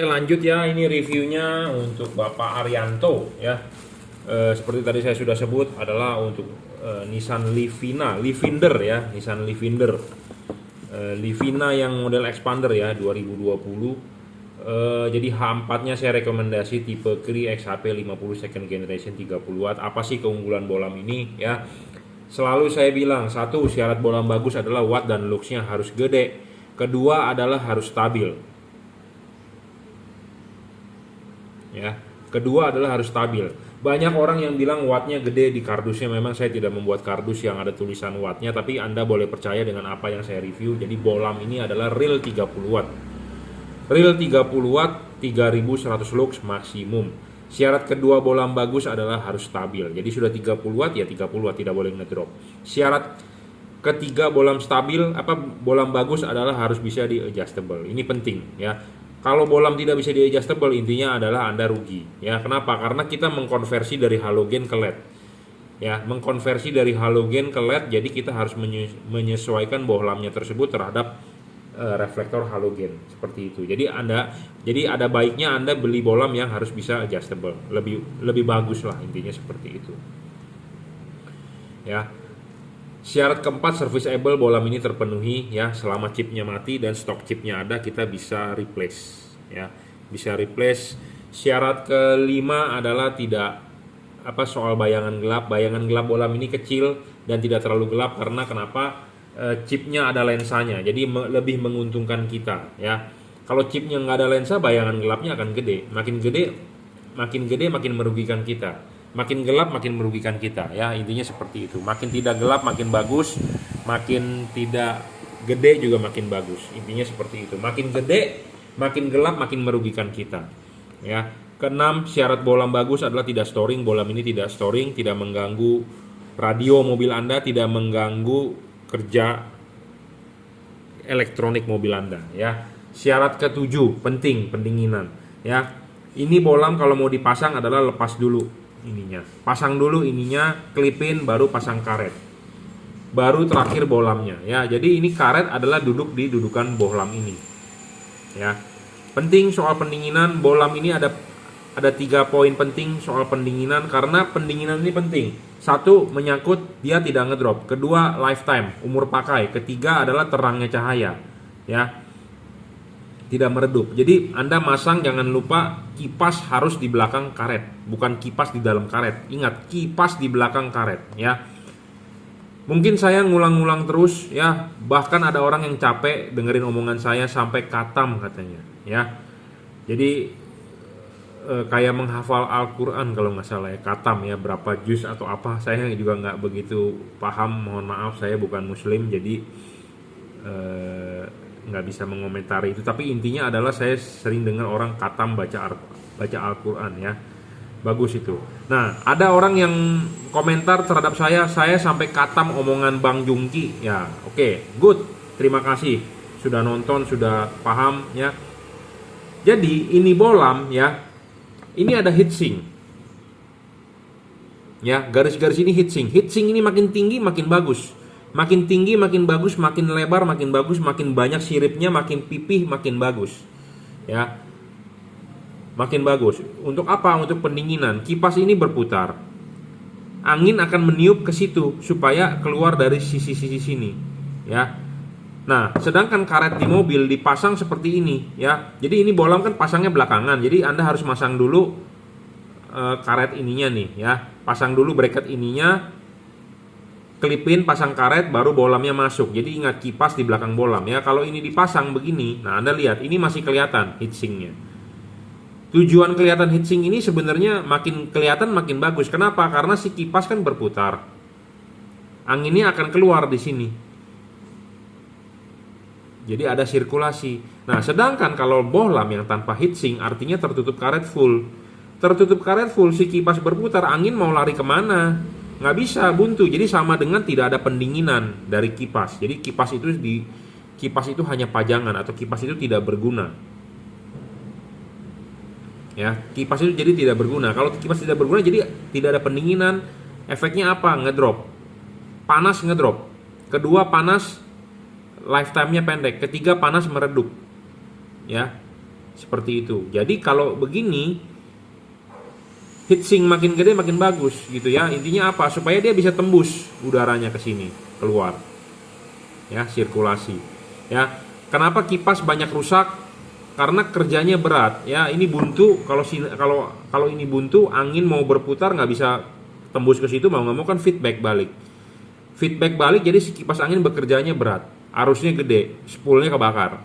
Lanjut ya, ini reviewnya untuk Bapak Arianto ya. Seperti tadi saya sudah sebut adalah untuk Nissan Livender ya, Nissan Livender. Livina yang model expander ya 2020. Jadi H4-nya saya rekomendasi tipe Cri XHP 50 second generation 30 watt. Apa sih keunggulan bolam ini ya? Selalu saya bilang, satu, syarat bolam bagus adalah watt dan luxnya harus gede. Kedua adalah harus stabil. Ya, kedua adalah harus stabil. Banyak orang yang bilang wattnya gede di kardusnya. Memang saya tidak membuat kardus yang ada tulisan wattnya, tapi Anda boleh percaya dengan apa yang saya review. Jadi bolam ini adalah real 30 watt. Real 30 watt 3100 lux maksimum. Syarat kedua bolam bagus adalah harus stabil. Jadi sudah 30 watt ya 30 watt, tidak boleh ngedrop. Syarat ketiga bolam bolam bagus adalah harus bisa di adjustable. Ini penting ya. Kalau bolam tidak bisa di adjustable, intinya adalah Anda rugi. Ya, kenapa? Karena kita mengkonversi dari halogen ke LED. Ya, mengkonversi dari halogen ke LED, jadi kita harus menyesuaikan bohlamnya tersebut terhadap reflektor halogen seperti itu. Jadi ada baiknya Anda beli bolam yang harus bisa adjustable. Lebih bagus lah, intinya seperti itu. Ya. Syarat keempat, serviceable bolam ini terpenuhi ya, selama chipnya mati dan stok chipnya ada kita bisa replace ya, bisa replace. Syarat kelima adalah tidak soal bayangan gelap. Bayangan gelap bolam ini kecil dan tidak terlalu gelap karena kenapa? Chipnya ada lensanya, jadi lebih menguntungkan kita ya. Kalau chipnya nggak ada lensa, bayangan gelapnya akan gede, makin gede makin merugikan kita. Makin gelap makin merugikan kita ya, intinya seperti itu. Makin tidak gelap makin bagus, makin tidak gede juga makin bagus, intinya seperti itu. Makin gede makin gelap makin merugikan kita ya. Keenam, syarat bolam bagus adalah tidak storing. Bolam ini tidak storing, tidak mengganggu radio mobil Anda, tidak mengganggu kerja elektronik mobil Anda ya. Syarat ketujuh, penting, pendinginan ya. Ini bolam kalau mau dipasang adalah lepas dulu ininya, pasang dulu ininya, klipin, baru pasang karet, baru terakhir bolamnya ya. Jadi ini karet adalah duduk di dudukan bohlam ini ya. Penting soal pendinginan bolam ini, ada 3 poin penting soal pendinginan, karena pendinginan ini penting. Satu, menyangkut dia tidak ngedrop. Kedua, lifetime, umur pakai. Ketiga adalah terangnya cahaya ya, tidak meredup. Jadi Anda masang jangan lupa kipas harus di belakang karet, bukan kipas di dalam karet. Ingat, kipas di belakang karet ya. Mungkin saya ngulang-ngulang terus ya, bahkan ada orang yang capek dengerin omongan saya sampai katam katanya ya. Jadi kayak menghafal Al-Quran kalau nggak salah ya, katam ya, berapa juz atau apa, saya juga nggak begitu paham, mohon maaf, saya bukan muslim jadi nggak bisa mengomentari itu. Tapi intinya adalah saya sering dengar orang katam baca Al-Quran ya, bagus itu. Nah, ada orang yang komentar terhadap saya sampai katam omongan Bang Jungki ya. Oke, good, terima kasih sudah nonton, sudah paham ya. Jadi ini bolam ya, ini ada heatsink ya, garis-garis ini heatsink ini makin tinggi makin bagus. Makin tinggi makin bagus, makin lebar makin bagus, makin banyak siripnya, makin pipih makin bagus ya, makin bagus. Untuk apa? Untuk pendinginan. Kipas ini berputar, angin akan meniup ke situ supaya keluar dari sisi-sisi sini ya. Nah, sedangkan karet di mobil dipasang seperti ini ya. Jadi ini bolam kan pasangnya belakangan, jadi Anda harus masang dulu karet ininya nih ya, pasang dulu bracket ininya, klipin, pasang karet, baru bolamnya masuk. Jadi ingat, kipas di belakang bolam ya. Kalau ini dipasang begini, nah Anda lihat ini masih kelihatan heatsinknya. Tujuan kelihatan heatsink ini sebenarnya makin kelihatan makin bagus. Kenapa? Karena si kipas kan berputar, anginnya akan keluar di sini, jadi ada sirkulasi. Nah, sedangkan kalau bohlam yang tanpa heatsink artinya tertutup karet full. Tertutup karet full, si kipas berputar, angin mau lari kemana? Nggak bisa, buntu. Jadi sama dengan tidak ada pendinginan dari kipas. Jadi kipas itu hanya pajangan, atau kipas itu tidak berguna ya. Kipas itu jadi tidak berguna. Kalau kipas tidak berguna, jadi tidak ada pendinginan. Efeknya apa? Ngedrop, panas ngedrop. Kedua, panas lifetime-nya pendek. Ketiga, panas meredup ya. seperti itu. Jadi kalau begini, heatsink makin gede makin bagus gitu ya. Intinya apa? Supaya dia bisa tembus udaranya ke sini, keluar. Ya, sirkulasi. Ya. Kenapa kipas banyak rusak? Karena kerjanya berat ya. Ini buntu, kalau ini buntu, angin mau berputar nggak bisa tembus ke situ, mau nggak mau kan feedback balik. Feedback balik, jadi si kipas angin bekerjanya berat. Arusnya gede, spoolnya kebakar.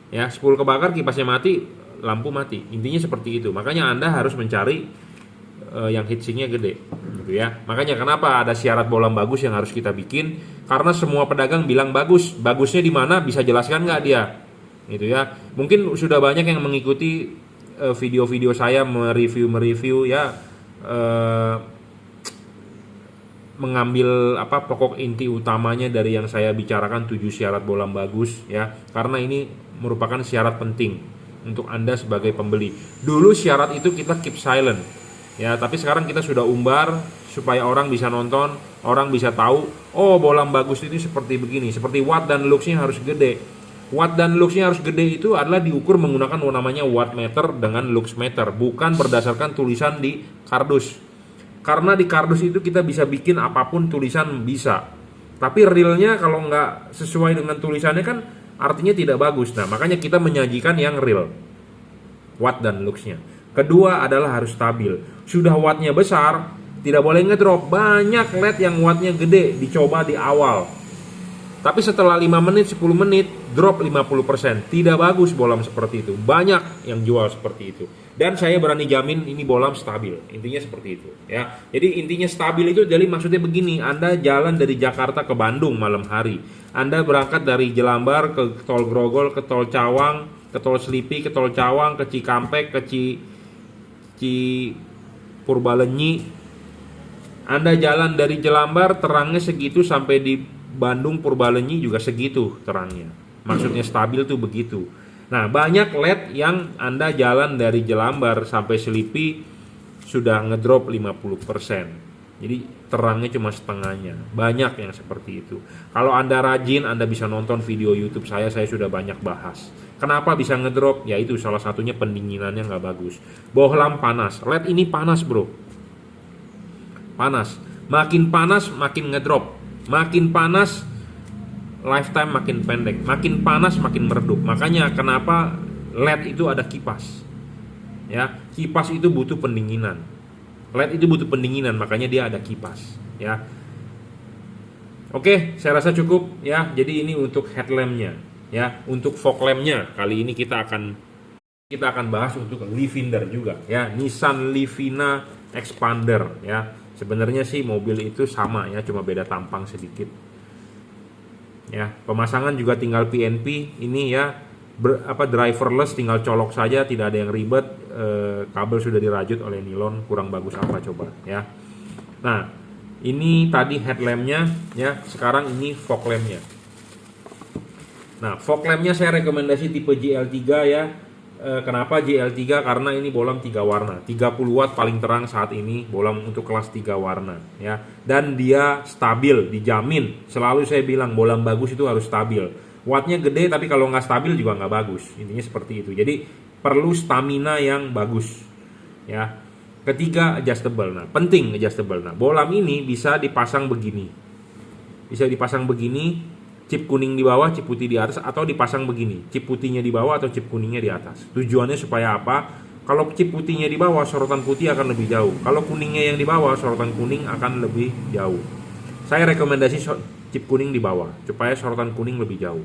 Ya, spool kebakar, kipasnya mati, lampu mati. Intinya seperti itu. Makanya Anda harus mencari yang heatsinknya gede gitu ya. Makanya kenapa ada syarat bolam bagus yang harus kita bikin, karena semua pedagang bilang bagus. Bagusnya di mana, bisa jelaskan nggak dia gitu ya. Mungkin sudah banyak yang mengikuti video-video saya mereview ya, mengambil pokok inti utamanya dari yang saya bicarakan, 7 syarat bolam bagus ya, karena ini merupakan syarat penting untuk Anda sebagai pembeli. Dulu syarat itu kita keep silent ya, tapi sekarang kita sudah umbar supaya orang bisa nonton, orang bisa tahu, oh bolam bagus ini seperti begini, seperti watt dan luxnya harus gede. Watt dan luxnya harus gede itu adalah diukur menggunakan namanya watt meter dengan lux meter, bukan berdasarkan tulisan di kardus. Karena di kardus itu kita bisa bikin apapun tulisan bisa, tapi realnya kalau nggak sesuai dengan tulisannya kan artinya tidak bagus. Nah makanya kita menyajikan yang real, watt dan luxnya. Kedua adalah harus stabil. Sudah wattnya besar, tidak boleh ngedrop. Banyak LED yang wattnya gede dicoba di awal, tapi setelah 5 menit, 10 menit drop 50%. Tidak bagus bolam seperti itu. Banyak yang jual seperti itu. Dan saya berani jamin ini bolam stabil. Intinya seperti itu ya. Jadi intinya stabil itu jadi maksudnya begini, Anda jalan dari Jakarta ke Bandung malam hari. Anda berangkat dari Jelambar ke Tol Grogol, ke Tol Cawang, ke Tol Selipi, ke Tol Cawang, ke Cikampek, ke Purbalenyi. Anda jalan dari Jelambar terangnya segitu, sampai di Bandung Purbalenyi juga segitu terangnya. Maksudnya stabil tuh begitu. Nah banyak LED yang Anda jalan dari Jelambar sampai Selipi sudah ngedrop 50%. Jadi terangnya cuma setengahnya. Banyak yang seperti itu. Kalau Anda rajin, Anda bisa nonton video YouTube saya sudah banyak bahas. Kenapa bisa ngedrop? Ya itu salah satunya pendinginannya nggak bagus. Bohlam panas. LED ini panas bro. Panas. Makin panas makin ngedrop. Makin panas lifetime makin pendek. Makin panas makin meredup. Makanya kenapa LED itu ada kipas. Ya, kipas itu butuh pendinginan. LED itu butuh pendinginan, makanya dia ada kipas ya. Oke, saya rasa cukup ya. Jadi ini untuk headlampnya ya. Untuk fog lampnya kali ini kita akan bahas untuk Livender juga ya. Nissan Livina Expander ya. Sebenarnya sih mobil itu sama ya, cuma beda tampang sedikit ya. Pemasangan juga tinggal PNP ini ya, driverless, tinggal colok saja, tidak ada yang ribet. Kabel sudah dirajut oleh nilon, kurang bagus apa coba ya. Nah ini tadi headlampnya ya, sekarang ini fog lampnya. Nah fog lampnya saya rekomendasi tipe GL3 ya. Kenapa GL3? Karena ini bolam 3 warna, 30 watt paling terang saat ini, bolam untuk kelas 3 warna ya. Dan dia stabil, dijamin. Selalu saya bilang bolam bagus itu harus stabil. Wattnya gede tapi kalau nggak stabil juga nggak bagus. Intinya seperti itu. Jadi perlu stamina yang bagus ya. Ketiga, adjustable. Nah penting adjustable. Nah bolam ini bisa dipasang begini, chip kuning di bawah, chip putih di atas, atau dipasang begini, chip putihnya di bawah atau chip kuningnya di atas. Tujuannya supaya apa? Kalau chip putihnya di bawah, sorotan putih akan lebih jauh. Kalau kuningnya yang di bawah, sorotan kuning akan lebih jauh. Saya rekomendasi chip kuning di bawah supaya sorotan kuning lebih jauh.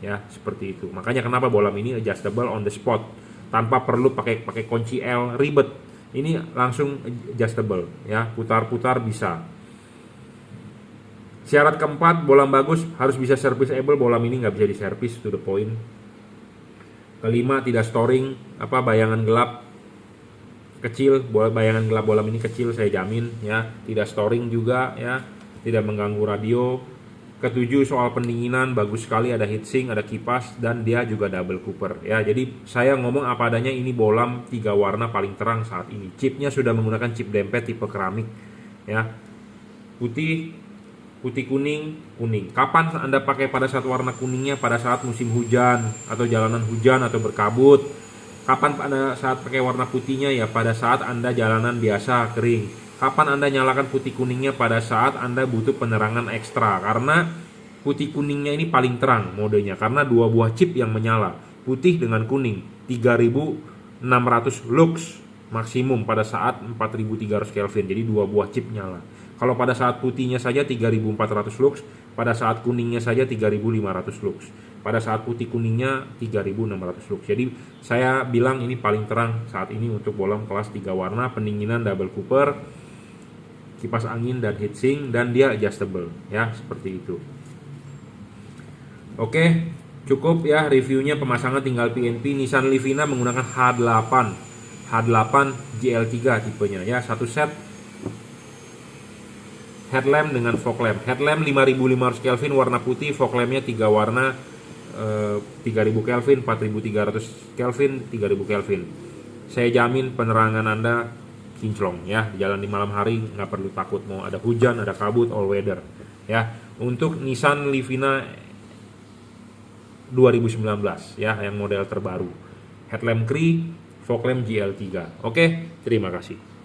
Ya, seperti itu. Makanya kenapa bolam ini adjustable on the spot, tanpa perlu pakai kunci L ribet. Ini langsung adjustable ya, putar-putar bisa. Syarat keempat, bolam bagus harus bisa serviceable. Bolam ini nggak bisa diservis, to the point. Kelima, tidak storing bayangan gelap kecil. Bayangan gelap bolam ini kecil, saya jamin ya. Tidak storing juga ya, tidak mengganggu radio. Ketujuh, soal pendinginan bagus sekali, ada heatsink, ada kipas, dan dia juga double cooper ya. Jadi saya ngomong apa adanya, ini bolam 3 warna paling terang saat ini. Chipnya sudah menggunakan chip dempet tipe keramik ya. Putih kuning. Kapan Anda pakai? Pada saat warna kuningnya pada saat musim hujan atau jalanan hujan atau berkabut. Kapan pada saat pakai warna putihnya? Ya pada saat Anda jalanan biasa kering. Kapan Anda nyalakan putih kuningnya? Pada saat Anda butuh penerangan ekstra, karena putih kuningnya ini paling terang modenya, karena dua buah chip yang menyala, putih dengan kuning. 3600 lux maksimum pada saat 4300 Kelvin, jadi dua buah chip nyala. Kalau pada saat putihnya saja 3400 lux, pada saat kuningnya saja 3500 lux, pada saat putih kuningnya 3600 lux. Jadi saya bilang ini paling terang saat ini untuk bolam kelas 3 warna, pendinginan double cooper, kipas angin dan heatsink, dan dia adjustable ya, seperti itu. Oke, cukup ya reviewnya. Pemasangan tinggal PNP. Nissan Livina menggunakan H8 GL3 tipenya ya, satu set headlamp dengan fog lamp. Headlamp 5500 Kelvin warna putih, fog lampnya 3 warna, 3000 Kelvin, 4300 Kelvin, 3000 Kelvin. Saya jamin penerangan Anda kinclong ya, di jalan di malam hari nggak perlu takut mau ada hujan, ada kabut, all weather ya. Untuk Nissan Livina 2019 ya, yang model terbaru, headlamp Cree, fog lamp GL3. Oke, terima kasih.